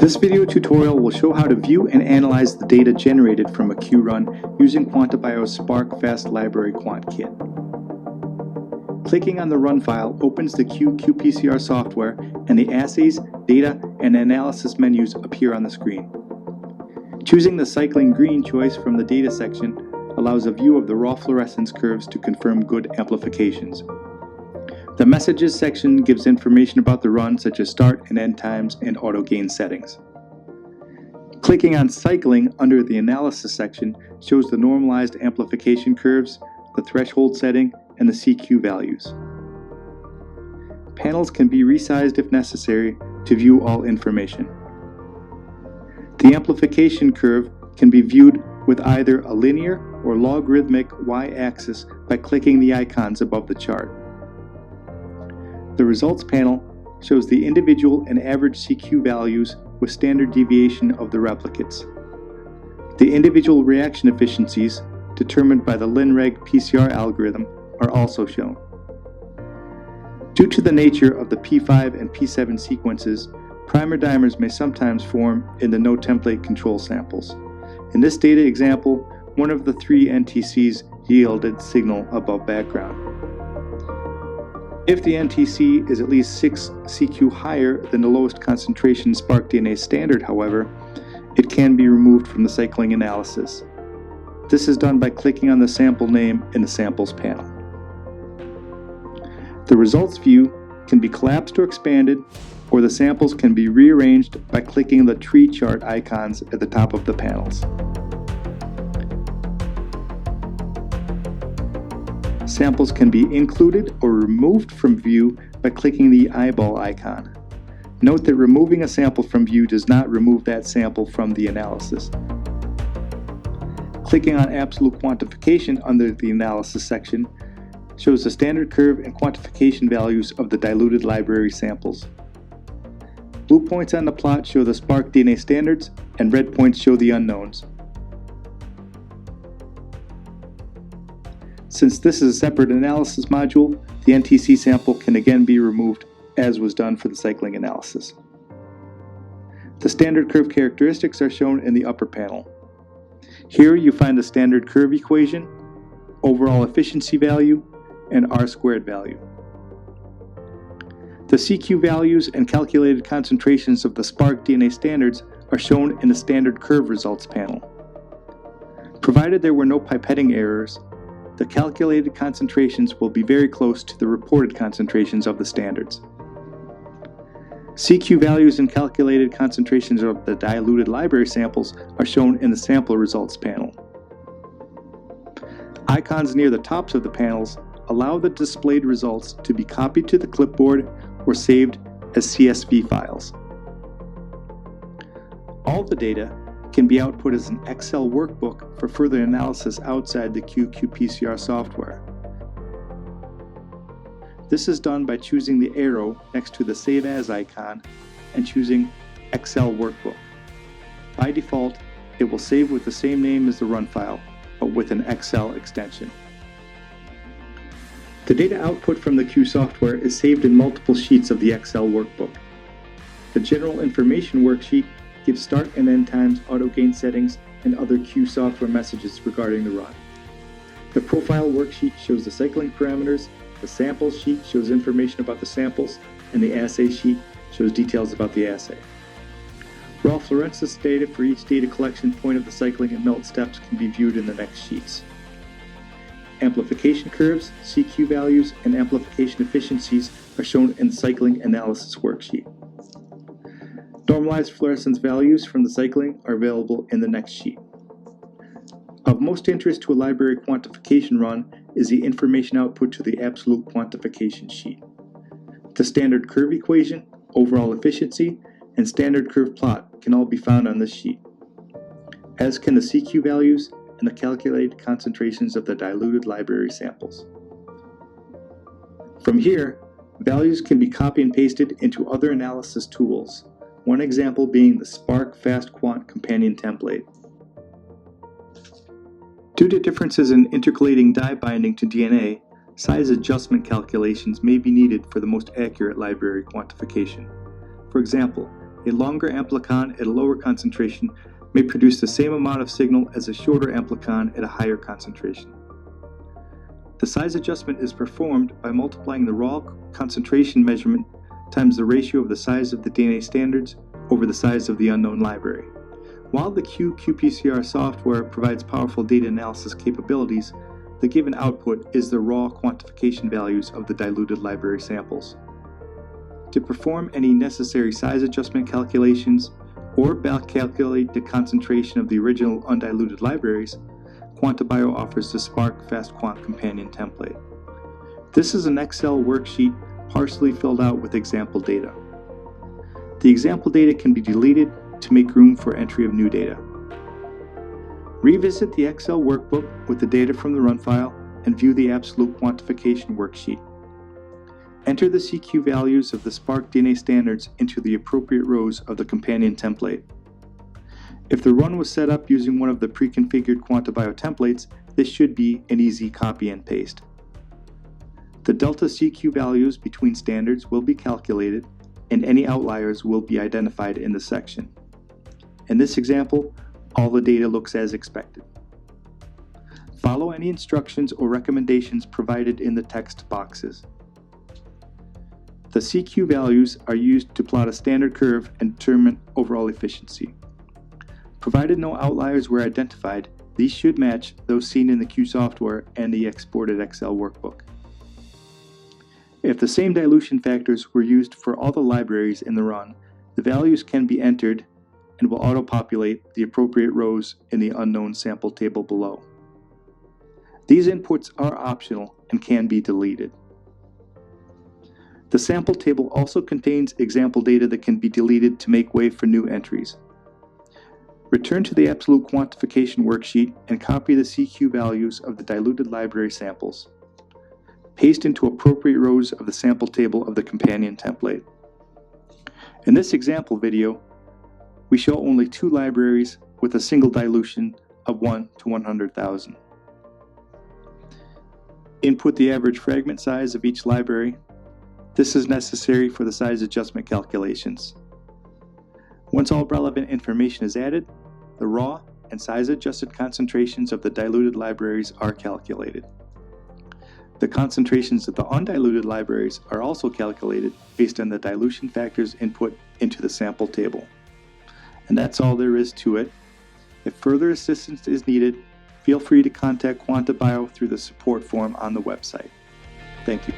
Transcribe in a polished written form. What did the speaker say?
This video tutorial will show how to view and analyze the data generated from a QRun using Quantabio's Spark Fast Library Quant Kit. Clicking on the run file opens the qPCR software, and the assays, data, and analysis menus appear on the screen. Choosing the cycling green choice from the data section allows a view of the raw fluorescence curves to confirm good amplifications. The messages section gives information about the run, such as start and end times and auto gain settings. Clicking on cycling under the analysis section shows the normalized amplification curves, the threshold setting, and the CQ values. Panels can be resized if necessary to view all information. The amplification curve can be viewed with either a linear or logarithmic y-axis by clicking the icons above the chart. The results panel shows the individual and average CQ values with standard deviation of the replicates. The individual reaction efficiencies, determined by the LinReg PCR algorithm, are also shown. Due to the nature of the P5 and P7 sequences, primer dimers may sometimes form in the no template control samples. In this data example, one of the three NTCs yielded signal above background. If the NTC is at least 6 CQ higher than the lowest concentration SparkDNA standard, however, it can be removed from the cycling analysis. This is done by clicking on the sample name in the Samples panel. The results view can be collapsed or expanded, or the samples can be rearranged by clicking the tree chart icons at the top of the panels. Samples can be included or removed from view by clicking the eyeball icon. Note that removing a sample from view does not remove that sample from the analysis. Clicking on absolute quantification under the analysis section shows the standard curve and quantification values of the diluted library samples. Blue points on the plot show the SparkDNA standards, and red points show the unknowns. Since this is a separate analysis module, the NTC sample can again be removed, as was done for the cycling analysis. The standard curve characteristics are shown in the upper panel. Here you find the standard curve equation, overall efficiency value, and R-squared value. The CQ values and calculated concentrations of the SparkDNA standards are shown in the standard curve results panel. Provided there were no pipetting errors, the calculated concentrations will be very close to the reported concentrations of the standards. CQ values and calculated concentrations of the diluted library samples are shown in the sample results panel. Icons near the tops of the panels allow the displayed results to be copied to the clipboard or saved as CSV files. All the data can be output as an Excel workbook for further analysis outside the qPCR software. This is done by choosing the arrow next to the Save As icon and choosing Excel Workbook. By default, it will save with the same name as the run file, but with an Excel extension. The data output from the Q software is saved in multiple sheets of the Excel workbook. The General Information worksheet gives start and end times, auto gain settings, and other Q software messages regarding the run. The Profile worksheet shows the cycling parameters, the Samples sheet shows information about the samples, and the Assay sheet shows details about the assay. Raw fluorescence data for each data collection point of the cycling and melt steps can be viewed in the next sheets. Amplification curves, CQ values, and amplification efficiencies are shown in the cycling analysis worksheet. Normalized fluorescence values from the cycling are available in the next sheet. Of most interest to a library quantification run is the information output to the absolute quantification sheet. The standard curve equation, overall efficiency, and standard curve plot can all be found on this sheet, as can the CQ values and the calculated concentrations of the diluted library samples. From here, values can be copy and pasted into other analysis tools, one example being the Spark Fast Quant companion template. Due to differences in intercalating dye binding to DNA, size adjustment calculations may be needed for the most accurate library quantification. For example, a longer amplicon at a lower concentration may produce the same amount of signal as a shorter amplicon at a higher concentration. The size adjustment is performed by multiplying the raw concentration measurement times the ratio of the size of the DNA standards over the size of the unknown library. While the qPCR software provides powerful data analysis capabilities, the given output is the raw quantification values of the diluted library samples. To perform any necessary size adjustment calculations or back calculate the concentration of the original undiluted libraries, QuantaBio offers the Spark FastQuant companion template. This is an Excel worksheet partially filled out with example data. The example data can be deleted to make room for entry of new data. Revisit the Excel workbook with the data from the run file and view the absolute quantification worksheet. Enter the CQ values of the Spark DNA standards into the appropriate rows of the companion template. If the run was set up using one of the pre-configured QuantaBio templates, this should be an easy copy and paste. The delta CQ values between standards will be calculated, and any outliers will be identified in the section. In this example, all the data looks as expected. Follow any instructions or recommendations provided in the text boxes. The CQ values are used to plot a standard curve and determine overall efficiency. Provided no outliers were identified, these should match those seen in the Q software and the exported Excel workbook. If the same dilution factors were used for all the libraries in the run, the values can be entered and will auto-populate the appropriate rows in the unknown sample table below. These inputs are optional and can be deleted. The sample table also contains example data that can be deleted to make way for new entries. Return to the absolute quantification worksheet and copy the CQ values of the diluted library samples. Paste into appropriate rows of the sample table of the companion template. In this example video, we show only 2 libraries with a single dilution of 1 to 100,000. Input the average fragment size of each library. This is necessary for the size adjustment calculations. Once all relevant information is added, the raw and size adjusted concentrations of the diluted libraries are calculated. The concentrations of the undiluted libraries are also calculated based on the dilution factors input into the sample table. And that's all there is to it. If further assistance is needed, feel free to contact QuantaBio through the support form on the website. Thank you.